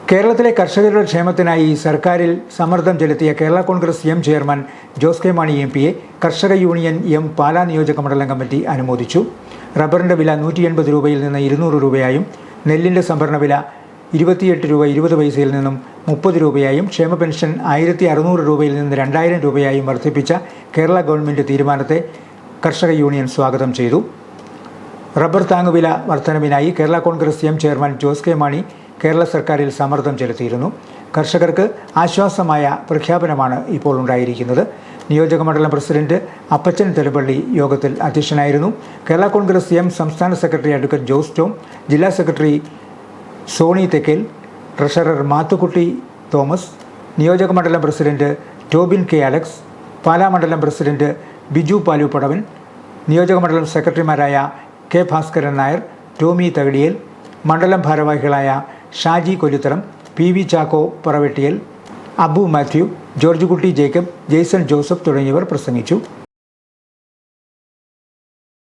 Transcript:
കേരളത്തിലെ കർഷകരുടെ ക്ഷേമത്തിനായി സർക്കാരിൽ സമ്മർദ്ദം ചെലുത്തിയ Kerala Congress M chairman Jose K Mani എംപിയെ കർഷക യൂണിയൻ എം പാലാ നിയോജക മണ്ഡലം കമ്മിറ്റി അനുമോദിച്ചു. റബ്ബറിന്റെ വില 180 രൂപയിൽ നിന്ന് 200 രൂപയായും, നെല്ലിന്റെ സംഭരണ വില 28 രൂപ 20 പൈസയിൽ നിന്നും 30 രൂപയായും, ക്ഷേമ പെൻഷൻ 1600 രൂപയിൽ നിന്ന് 2000 രൂപയായും വർദ്ധിപ്പിച്ച കേരള ഗവൺമെന്റ് തീരുമാനത്തെ കർഷക യൂണിയൻ സ്വാഗതം ചെയ്തു. റബ്ബർ താങ്ങുവില വർധനവിനായി Kerala Congress M chairman Jose K Mani Kerala സർക്കാരിൽ സമ്മർദ്ദം ചെലുത്തിയിരുന്നു. കർഷകർക്ക് ആശ്വാസമായ പ്രഖ്യാപനമാണ് ഇപ്പോൾ ഉണ്ടായിരിക്കുന്നത്. നിയോജക മണ്ഡലം പ്രസിഡന്റ് അപ്പച്ചൻ തെലുപ്പള്ളി യോഗത്തിൽ അധ്യക്ഷനായിരുന്നു. കേരള കോൺഗ്രസ് എം സംസ്ഥാന സെക്രട്ടറി അഡ്വക്കേറ്റ് ജോസ് ടോം, ജില്ലാ സെക്രട്ടറി സോണി തെക്കേൽ, ട്രഷറർ മാത്തുക്കുട്ടി തോമസ്, നിയോജക മണ്ഡലം പ്രസിഡന്റ് ടോബിൻ കെ അലക്സ്, പാലാ മണ്ഡലം പ്രസിഡന്റ് ബിജു പാലുപടവൻ, നിയോജക മണ്ഡലം സെക്രട്ടറിമാരായ കെ ഭാസ്കരൻ നായർ, ടോമി തകടിയേൽ, മണ്ഡലം ഭാരവാഹികളായ ഷാജി കൊല്ലുത്തറം, പി വി ചാക്കോ പറവെട്ടിയൽ, അബു മാത്യു, ജോർജ് കുട്ടി ജേക്കബ്, ജെയ്സൺ ജോസഫ് തുടങ്ങിയവർ പ്രസംഗിച്ചു.